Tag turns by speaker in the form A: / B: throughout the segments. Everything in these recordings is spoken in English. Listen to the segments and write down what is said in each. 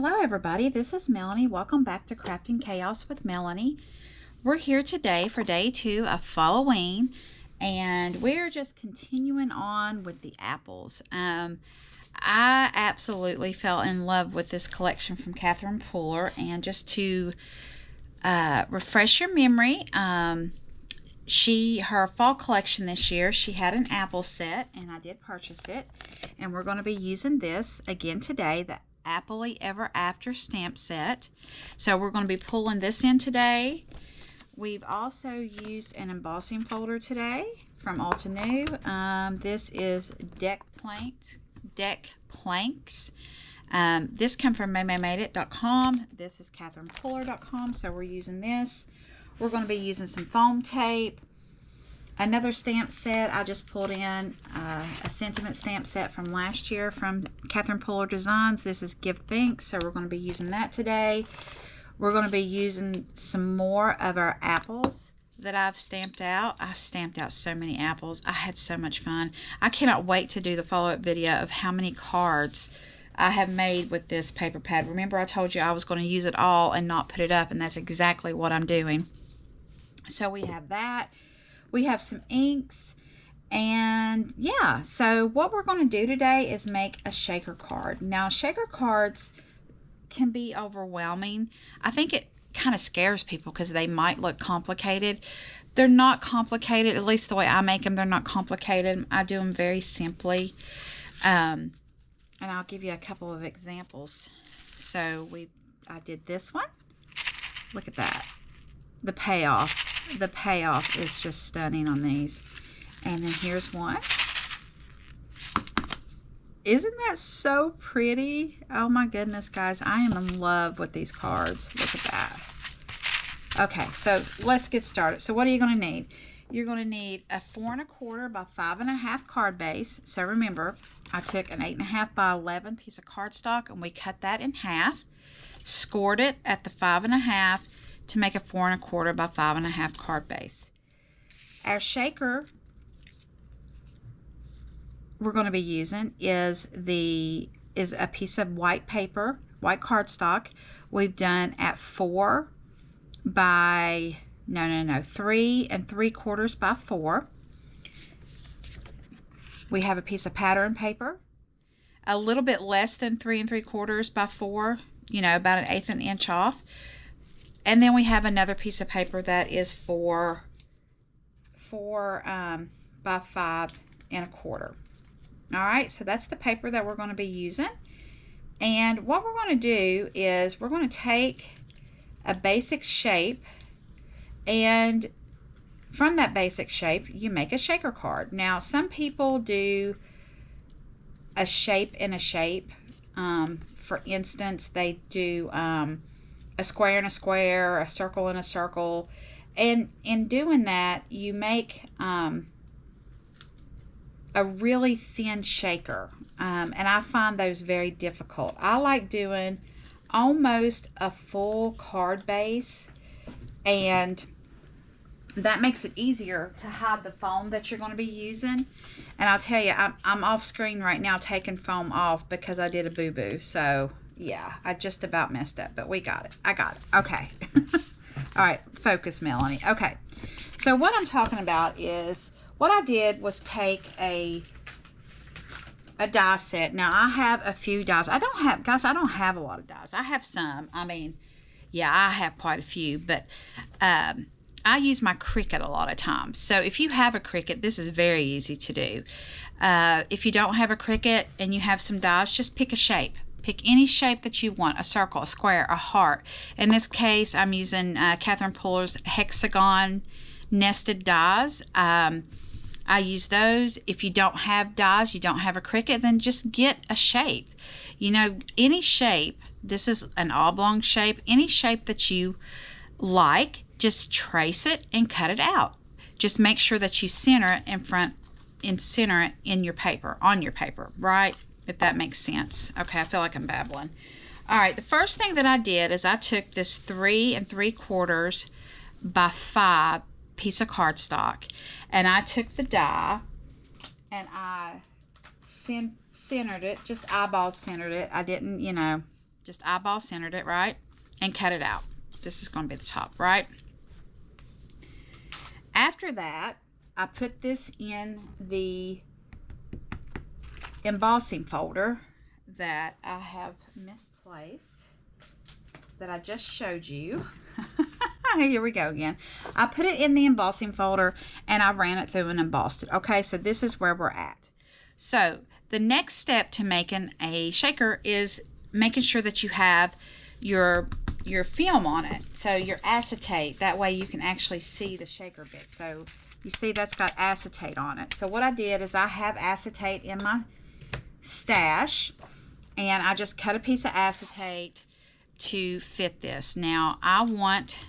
A: Hello everybody, this is Melanie. Welcome back to Crafting Chaos with Melanie. We're here today for day 2 of Falloween, and we're just continuing on with the apples. I absolutely fell in love with this collection from Catherine Fuller, and just to refresh your memory, her fall collection this year, she had an apple set, and I did purchase it, and we're going to be using this again today, the Happily Ever After stamp set. So we're going to be pulling this in today. We've also used an embossing folder today from Altenew. This is deck planks. This comes from maymaymadeit.com. This is catherinefuller.com. So we're using this. We're going to be using some foam tape. Another stamp set, I just pulled in a sentiment stamp set from last year from Catherine Fuller Designs. This is Give Thanks, so we're going to be using that today. We're going to be using some more of our apples that I've stamped out. I stamped out so many apples. I had so much fun. I cannot wait to do the follow-up video of how many cards I have made with this paper pad. Remember, I told you I was going to use it all and not put it up, and that's exactly what I'm doing. So we have that. We have some inks, and yeah, so what we're going to do today is make a shaker card. Now, shaker cards can be overwhelming. I think it kind of scares people because they might look complicated. They're not complicated, at least the way I make them. They're not complicated. I do them very simply, and I'll give you a couple of examples. So I did this one. Look at that. The payoff is just stunning on these. And then here's one. Isn't that so pretty? Oh my goodness, guys, I am in love with these cards. Look at that. Okay, so let's get started. So what are you going to need? You're going to need a 4 1/4 by 5 1/2 card base. So remember, I took an 8 1/2 by 11 piece of cardstock and we cut that in half, scored it at the 5 1/2 to make a 4 1/4 by 5 1/2 card base. Our shaker we're going to be using is a piece of white paper, white cardstock. We've done at 4 by 3 3/4 by 4. We have a piece of pattern paper, a little bit less than 3 3/4 by 4, about 1/8 an inch off. And then we have another piece of paper that is 4 by 5 1/4. All right, so that's the paper that we're going to be using. And what we're going to do is we're going to take a basic shape, and from that basic shape, you make a shaker card. Now, some people do a shape in a shape. For instance, they do a square in a square, a circle in a circle, and in doing that you make a really thin shaker, and I find those very difficult. I like doing almost a full card base, and that makes it easier to hide the foam that you're going to be using. And I'll tell you, I'm off screen right now taking foam off because I did a boo-boo. So yeah, I just about messed up, but we got it. I got it. Okay. All right, focus, Melanie. Okay, so what I'm talking about is what I did was take a die set. Now, I have a few dies. I don't have a lot of dies. I have some. I mean, yeah, I have quite a few, but I use my Cricut a lot of times. So if you have a Cricut, this is very easy to do. If you don't have a Cricut and you have some dies, just pick a shape. Pick any shape that you want, a circle, a square, a heart. In this case, I'm using Catherine Fuller's hexagon nested dies. I use those. If you don't have dies, you don't have a Cricut, then just get a shape. Any shape. This is an oblong shape. Any shape that you like, just trace it and cut it out. Just make sure that you center it in your paper, on your paper, right? If that makes sense. Okay, I feel like I'm babbling. All right, the first thing that I did is I took this 3 3/4 by 5 piece of cardstock, and I took the die and I centered it, just eyeball centered it. I didn't, just eyeball centered it, right? And cut it out. This is going to be the top, right? After that, I put this in the embossing folder that I have misplaced, that I just showed you. Here we go again. I put it in the embossing folder and I ran it through and embossed it. Okay, so this is where we're at. So the next step to making a shaker is making sure that you have your film on it. So your acetate, that way you can actually see the shaker bit. So you see that's got acetate on it. So what I did is I have acetate in my stash, and I just cut a piece of acetate to fit this. Now I want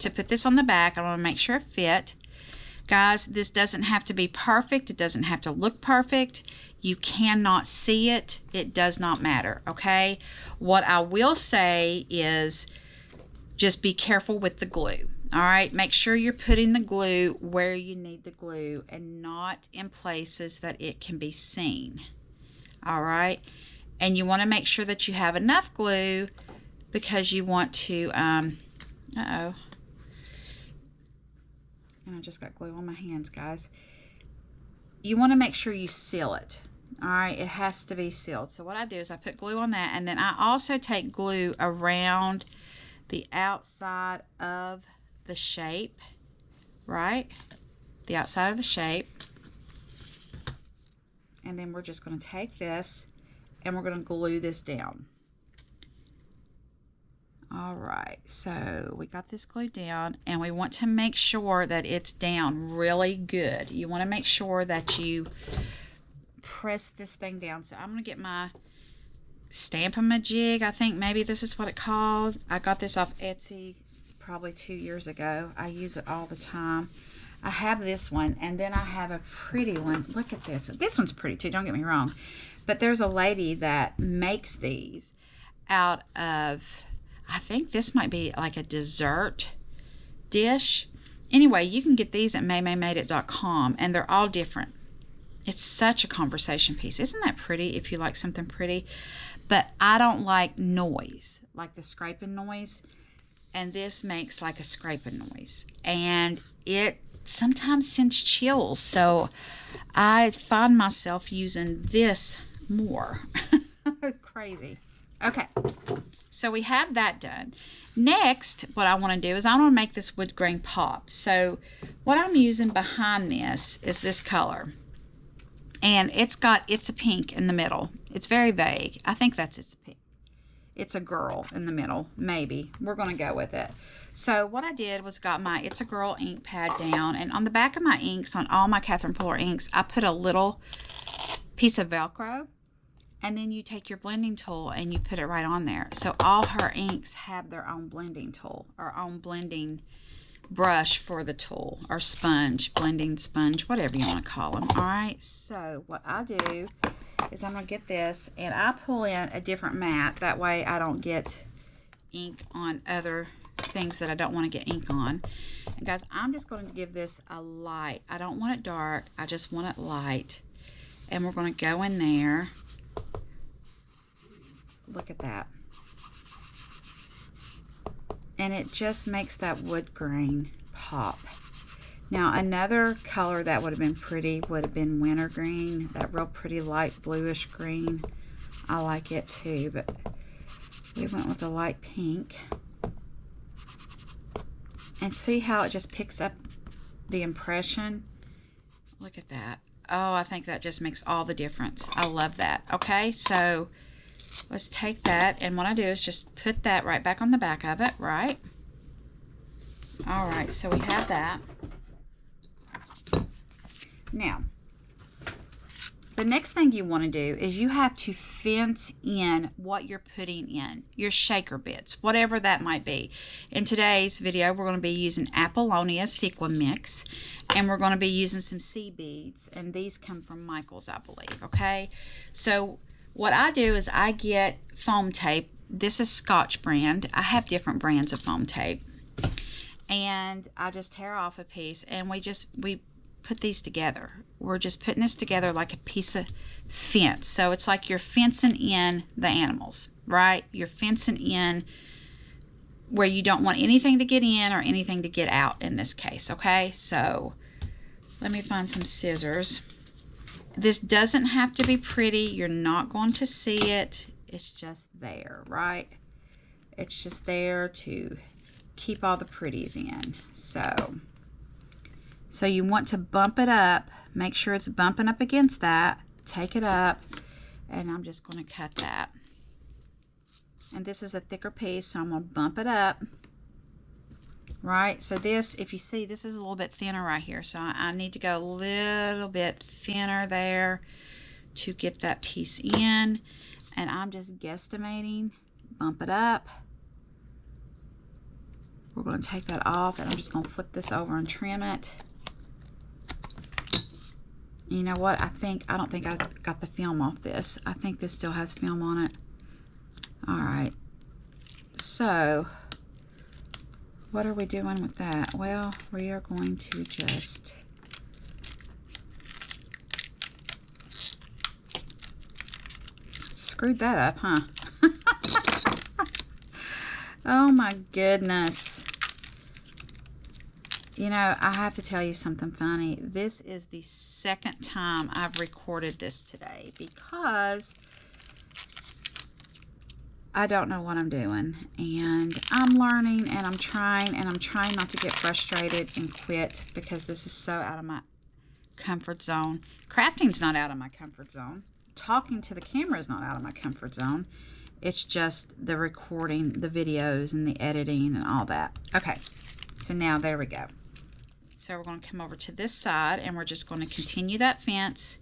A: to put this on the back. I want to make sure it fit. Guys, this doesn't have to be perfect. It doesn't have to look perfect. You cannot see it. It does not matter, okay? What I will say is just be careful with the glue, all right? Make sure you're putting the glue where you need the glue and not in places that it can be seen, all right? And you want to make sure that you have enough glue because you want to, uh-oh. And I just got glue on my hands, guys. You want to make sure you seal it. All right, it has to be sealed. So what I do is I put glue on that, and then I also take glue around the outside of the shape, right? The outside of the shape. And then we're just going to take this and we're going to glue this down. All right, so we got this glued down, and we want to make sure that it's down really good. You want to make sure that you press this thing down. So I'm going to get my Stamp-A-Majig. I think maybe this is what it's called. I got this off Etsy probably 2 years ago. I use it all the time. I have this one, and then I have a pretty one. Look at this. This one's pretty too, don't get me wrong. But there's a lady that makes these out of, I think this might be like a dessert dish. Anyway, you can get these at maymaymadeit.com, and they're all different. It's such a conversation piece. Isn't that pretty if you like something pretty? But I don't like noise, like the scraping noise. And this makes like a scraping noise. And it sometimes sends chills. So I find myself using this more. Crazy. Okay. So we have that done. Next, what I want to do is I want to make this wood grain pop. So what I'm using behind this is this color. And it's a pink in the middle. It's very vague. I think that's its pink. It's a girl in the middle, maybe. We're going to go with it. So what I did was got my It's a Girl ink pad down. And on the back of my inks, on all my Catherine Fuller inks, I put a little piece of Velcro. And then you take your blending tool and you put it right on there. So all her inks have their own blending tool, or own blending brush for the tool, or sponge, blending sponge, whatever you want to call them. All right, so what I do is I'm going to get this and I pull in a different mat. That way I don't get ink on other things that I don't want to get ink on. And guys, I'm just going to give this a light. I don't want it dark. I just want it light. And we're going to go in there. Look at that. And it just makes that wood grain pop. Now another color that would have been pretty would have been wintergreen, that real pretty light bluish green. I like it too, but we went with a light pink. And see how it just picks up the impression? Look at that. Oh, I think that just makes all the difference. I love that. Okay, so let's take that, and what I do is just put that right back on the back of it, right? All right, so we have that. Now, the next thing you want to do is you have to fence in what you're putting in, your shaker bits, whatever that might be. In today's video, we're going to be using Apollonia Sequin Mix, and we're going to be using some sea beads, and these come from Michael's, I believe, okay? So what I do is I get foam tape. This is Scotch brand. I have different brands of foam tape. And I just tear off a piece, and we put these together. we're just putting this together like a piece of fence. So it's like you're fencing in the animals, right? You're fencing in where you don't want anything to get in or anything to get out in this case, okay? So let me find some scissors. This doesn't have to be pretty. You're not going to see it. It's just there, right? It's just there to keep all the pretties in. So you want to bump it up. Make sure it's bumping up against that. Take it up, and I'm just going to cut that. And this is a thicker piece, so I'm going to bump it up. Right, so this, if you see, this is a little bit thinner right here. So I need to go a little bit thinner there to get that piece in. And I'm just guesstimating. Bump it up. We're going to take that off, and I'm just going to flip this over and trim it. You know what? I don't think I got the film off this. I think this still has film on it. All right. So what are we doing with that? Well, we are going to just screwed that up, huh? Oh my goodness. You know, I have to tell you something funny. This is the second time I've recorded this today because I don't know what I'm doing, and I'm learning, and I'm trying not to get frustrated and quit because this is so out of my comfort zone. Crafting's not out of my comfort zone. Talking to the camera is not out of my comfort zone. It's just the recording, the videos, and the editing, and all that. Okay, so now there we go. So we're going to come over to this side, and we're just going to continue that fence,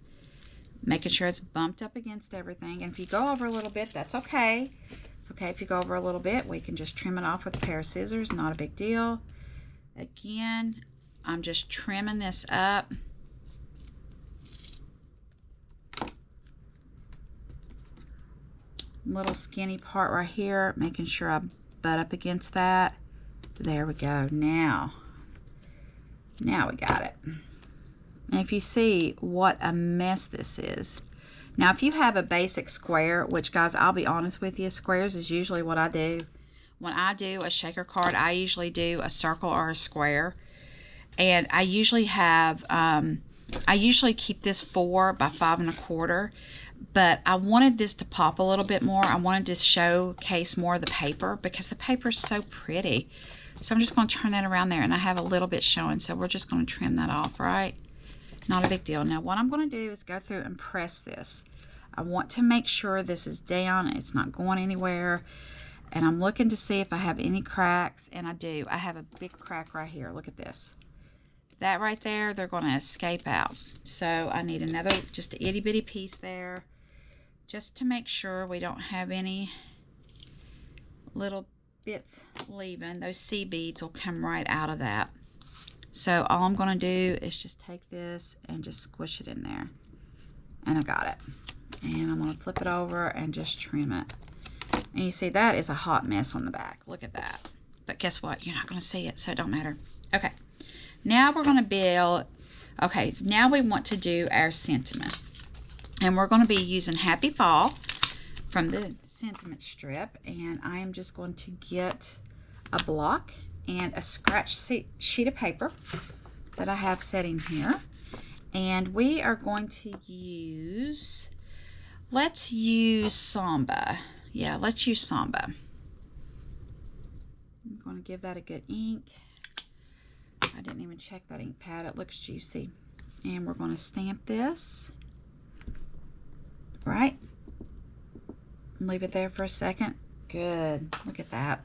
A: making sure it's bumped up against everything. And if you go over a little bit, that's okay. It's okay if you go over a little bit. We can just trim it off with a pair of scissors. Not a big deal. Again, I'm just trimming this up. Little skinny part right here, making sure I butt up against that. There we go. Now we got it. And if you see what a mess this is. Now, if you have a basic square, which, guys, I'll be honest with you, squares is usually what I do. When I do a shaker card, I usually do a circle or a square. And I usually have, I usually keep this 4 by 5 1/4. But I wanted this to pop a little bit more. I wanted to showcase more of the paper because the paper is so pretty. So I'm just going to turn that around there, and I have a little bit showing. So we're just going to trim that off, right? Not a big deal. Now what I'm going to do is go through and press this. I want to make sure this is down. It's not going anywhere. And I'm looking to see if I have any cracks. And I do. I have a big crack right here. Look at this. That right there, they're going to escape out. So I need another, just an itty bitty piece there, just to make sure we don't have any little bits leaving. Those seed beads will come right out of that. So all I'm going to do is just take this and just squish it in there. And I got it. And I'm going to flip it over and just trim it. And you see that is a hot mess on the back. Look at that. But guess what? You're not going to see it, so it don't matter. Okay. Now we're going to build, okay, now we want to do our sentiment. And we're going to be using Happy Fall from the sentiment strip. And I am just going to get a block and a scratch sheet of paper that I have sitting here. And we are going to use, let's use Samba. Yeah, let's use Samba. I'm going to give that a good ink. I didn't even check that ink pad. It looks juicy. And we're going to stamp this. Right. Leave it there for a second. Good. Look at that.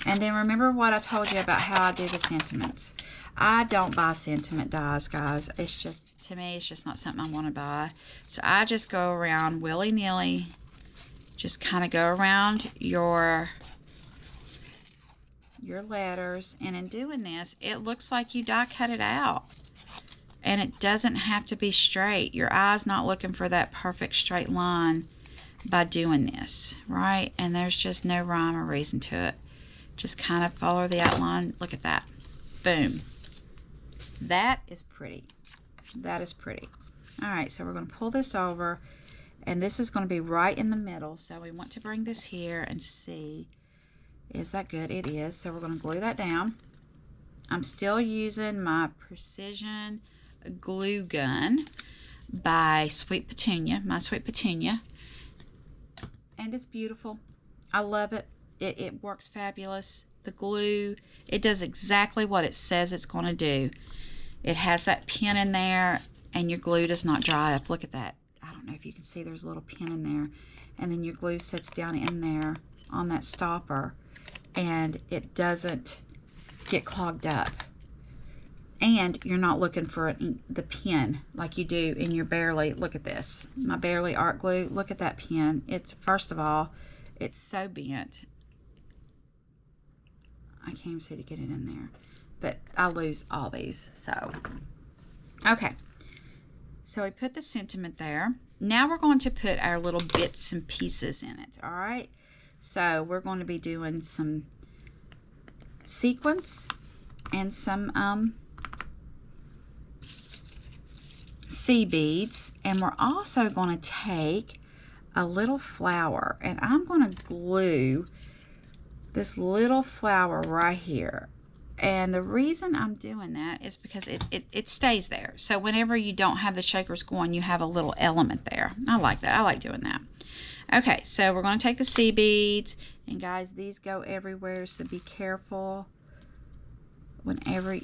A: And then remember what I told you about how I do the sentiments. I don't buy sentiment dies, guys. It's just, to me, it's just not something I want to buy. So I just go around willy-nilly. Just kind of go around your letters, and in doing this, it looks like you die cut it out, and it doesn't have to be straight. Your eye's not looking for that perfect straight line by doing this, right? And there's just no rhyme or reason to it. Just kind of follow the outline. Look at that. Boom. That is pretty. That is pretty. All right, so we're going to pull this over, and this is going to be right in the middle. So we want to bring this here and see, is that good? It is. So we're going to glue that down. I'm still using my Precision glue gun by Sweet Petunia, my Sweet Petunia. And it's beautiful. I love it. It works fabulous. The glue, it does exactly what it says it's going to do. It has that pin in there, and your glue does not dry up. Look at that. I don't know if you can see, there's a little pin in there. And then your glue sits down in there on that stopper, and it doesn't get clogged up. And you're not looking for the pin like you do in your Bearly. Look at this. My Bearly art glue. Look at that pin. It's, first of all, it's so bent. I can't even see to get it in there. But I lose all these. So, okay. So we put the sentiment there. Now we're going to put our little bits and pieces in it. All right. So we're going to be doing some sequins and some sea beads, and we're also going to take a little flower, and I'm going to glue this little flower right here. And the reason I'm doing that is because it stays there. So whenever you don't have the shakers going, you have a little element there. I like that. I like doing that. Okay, so we're going to take the sea beads, and guys, these go everywhere, so be careful. Whenever,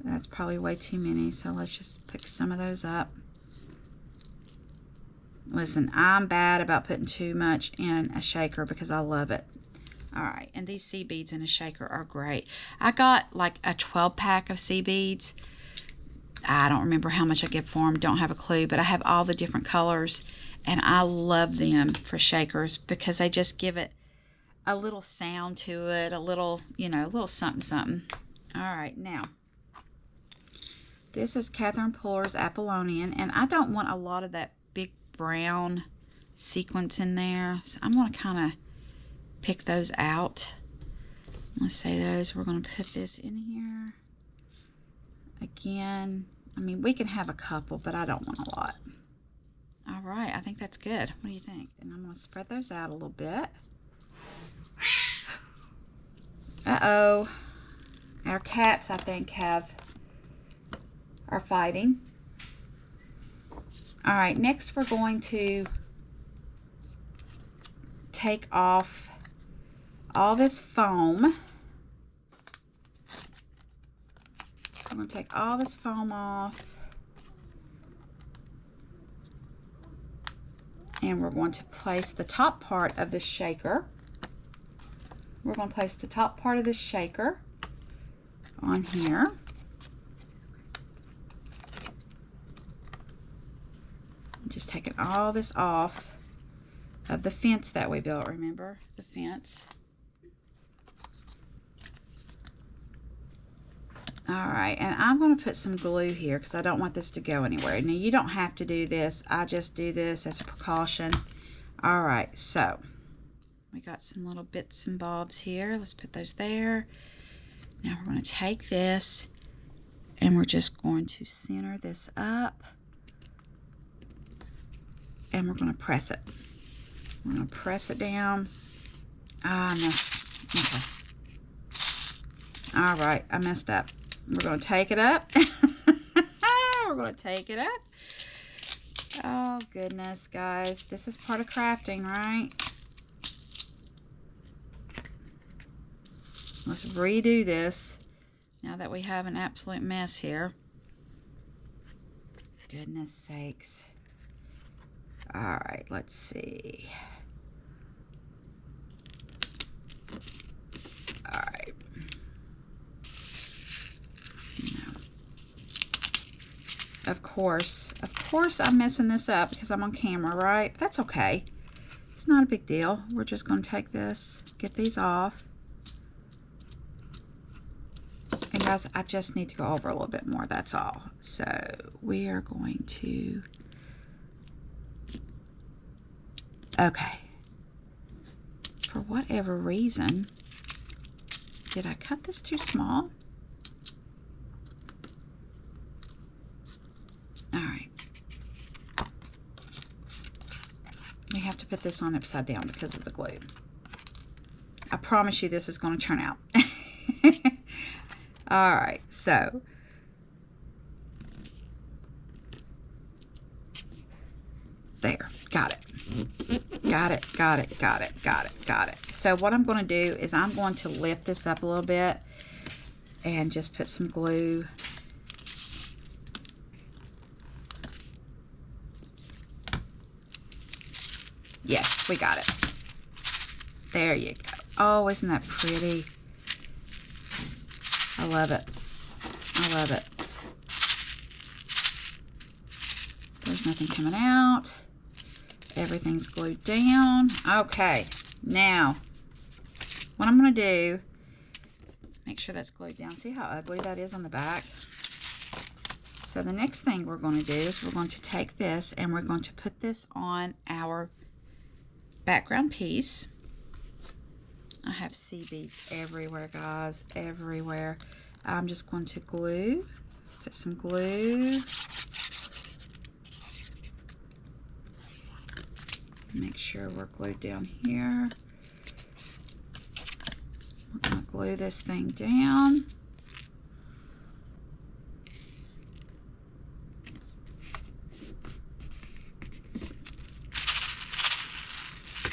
A: that's probably way too many, so let's just pick some of those up. Listen, I'm bad about putting too much in a shaker because I love it. All right, and these sea beads in a shaker are great. I got like a 12-pack of sea beads. I don't remember how much I get for them, don't have a clue, but I have all the different colors, and I love them for shakers because they just give it a little sound to it, a little, you know, a little something, something. All right, now, this is Catherine Puller's Apollonian, and I don't want a lot of that big brown sequence in there, so I'm going to kind of pick those out. Let's say those, we're going to put this in here. Again, I mean, we can have a couple, but I don't want a lot. All right, I think that's good. What do you think? And I'm going to spread those out a little bit. Uh-oh. Our cats, I think, are fighting. All right, next we're going to take off all this foam. I'm going to take all this foam off. And we're going to place the top part of this shaker. We're going to place the top part of this shaker on here. I'm just taking all this off of the fence that we built, remember? The fence. Alright, and I'm going to put some glue here because I don't want this to go anywhere. Now, you don't have to do this. I just do this as a precaution. Alright, so we got some little bits and bobs here. Let's put those there. Now we're going to take this and we're just going to center this up, and we're going to press it. We're going to press it down. Ah, I messed. Okay. All right, I messed up. We're going to take it up. We're going to take it up. Oh, goodness, guys. This is part of crafting, right? Let's redo this now that we have an absolute mess here. Goodness sakes. All right, let's see. All right. No. Of course I'm messing this up because I'm on camera, right? That's okay. It's not a big deal. We're just going to take this, get these off. And guys, I just need to go over a little bit more, that's all. So we are going to, okay. For whatever reason, did I cut this too small? All right. We have to put this on upside down because of the glue. I promise you this is going to turn out. All right, so there, got it. Got it, got it, got it, got it, got it. So what I'm going to do is I'm going to lift this up a little bit and just put some glue. Yes, we got it. There you go. Oh, isn't that pretty? I love it. I love it. There's nothing coming out. Everything's glued down. Okay, now what I'm going to do, make sure that's glued down. See how ugly that is on the back? So the next thing we're going to do is we're going to take this and we're going to put this on our background piece. I have seed beads everywhere, guys, everywhere. I'm just going to glue, put some glue. Make sure we're glued down here. We're going to glue this thing down.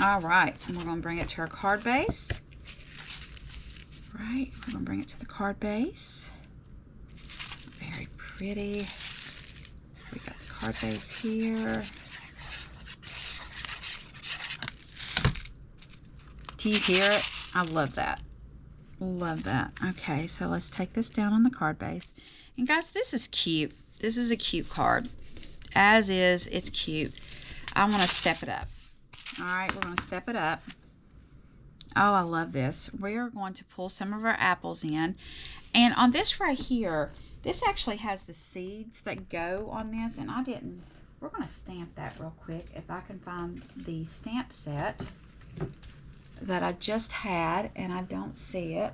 A: All right, and we're going to bring it to our card base. Right, we're going to bring it to the card base. Very pretty. We got the card base here. Do you hear it? I love that. Love that. Okay, so let's take this down on the card base. And guys, this is cute. This is a cute card. As is, it's cute. I want to step it up. All right, we're going to step it up. Oh, I love this. We are going to pull some of our apples in. And on this right here, this actually has the seeds that go on this. And I didn't. We're going to stamp that real quick if I can find the stamp set that I just had. And I don't see it.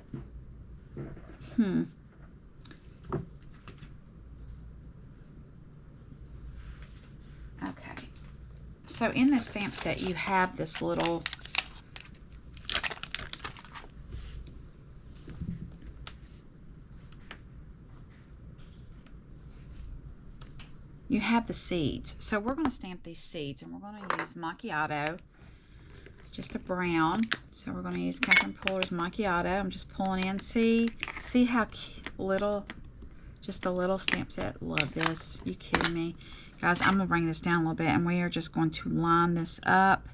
A: Okay. So in this stamp set, you have this little the seeds. So we're going to stamp these seeds, and we're going to use macchiato, just a brown. So we're going to use Catherine Puller's macchiato. I'm just pulling in. See how little, just a little stamp set. Love this. You kidding me? Guys, I'm going to bring this down a little bit, and we are just going to line this up.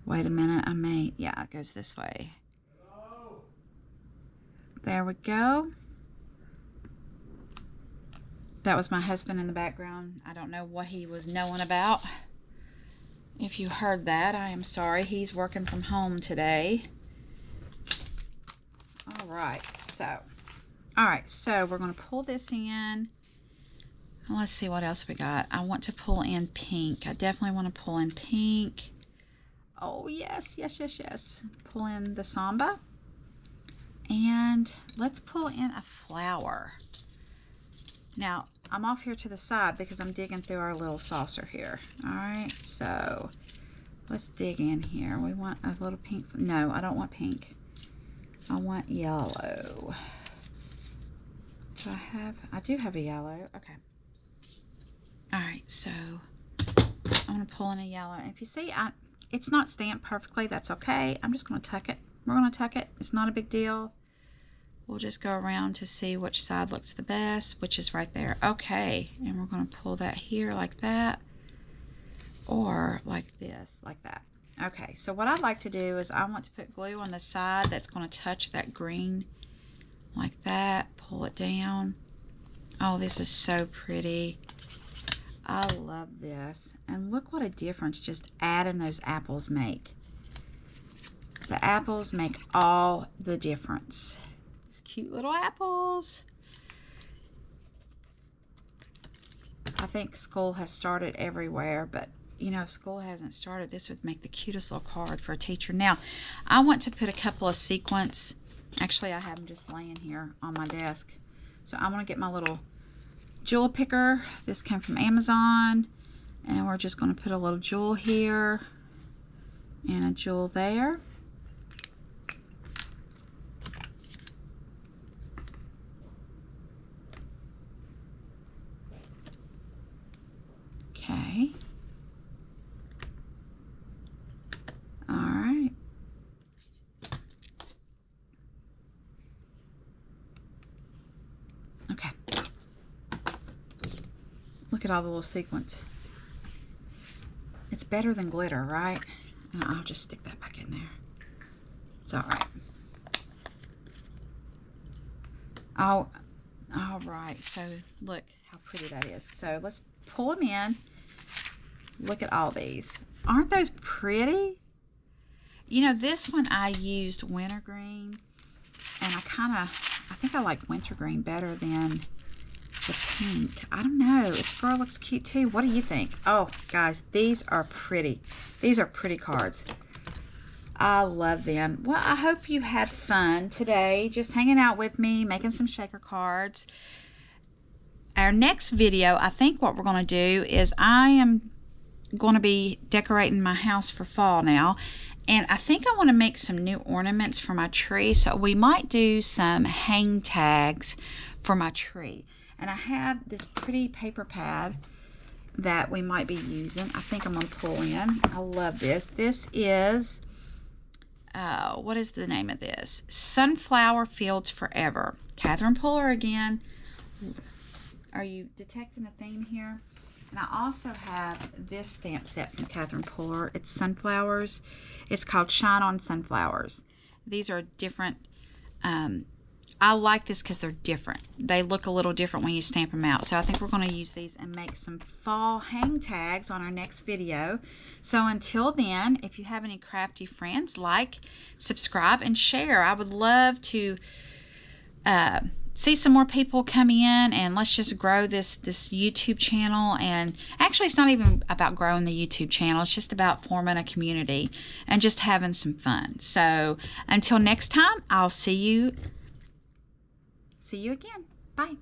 A: Wait a minute. Yeah, it goes this way. There we go. That was my husband in the background. I don't know what he was knowing about. If you heard that, I am sorry. He's working from home today. All right, so we're going to pull this in. Let's see what else we got. I want to pull in pink. I definitely want to pull in pink. Oh, yes. Pull in the samba. And let's pull in a flower. Now, I'm off here to the side because I'm digging through our little saucer here. All right, so let's dig in here. We want a little pink. No, I don't want pink. I want yellow. I do have a yellow. Okay. All right, so I'm going to pull in a yellow. And if you see, it's not stamped perfectly. That's okay. I'm just going to tuck it. We're going to tuck it. It's not a big deal. We'll just go around to see which side looks the best, which is right there. Okay, and we're going to pull that here like that, or like this, like that. Okay, so what I'd like to do is I want to put glue on the side that's going to touch that green like that. Pull it down. Oh, this is so pretty. I love this. And look what a difference just adding those apples make. The apples make all the difference. Cute little apples. I think school has started everywhere, but you know, if school hasn't started, this would make the cutest little card for a teacher. Now, I want to put a couple of sequins. Actually, I have them just laying here on my desk. So I'm going to get my little jewel picker. This came from Amazon. And we're just going to put a little jewel here and a jewel there. Okay. All right. Okay. Look at all the little sequins. It's better than glitter, right? And I'll just stick that back in there. It's all right. All right. So look how pretty that is. So let's pull them in. Look at all these. Aren't those pretty? You know, this one I used wintergreen, and I think I like wintergreen better than the pink. I don't know. This girl looks cute too. What do you think? Oh, guys, these are pretty. These are pretty cards. I love them. Well, I hope you had fun today, just hanging out with me, making some shaker cards. Our next video, I think what we're going to do is I am going to be decorating my house for fall now. And I think I want to make some new ornaments for my tree. So we might do some hang tags for my tree. And I have this pretty paper pad that we might be using. I think I'm going to pull in. I love this. This is, what is the name of this? Sunflower Fields Forever. Catherine Puller again. Are you detecting a theme here? And I also have this stamp set from Catherine Puller. It's sunflowers. It's called Shine On Sunflowers. These are different. I like this because they're different. They look a little different when you stamp them out. So I think we're going to use these and make some fall hang tags on our next video. So until then, if you have any crafty friends, like, subscribe, and share. I would love to see some more people come in, and let's just grow this YouTube channel. And actually, it's not even about growing the YouTube channel. It's just about forming a community and just having some fun. So until next time, I'll see you again. Bye.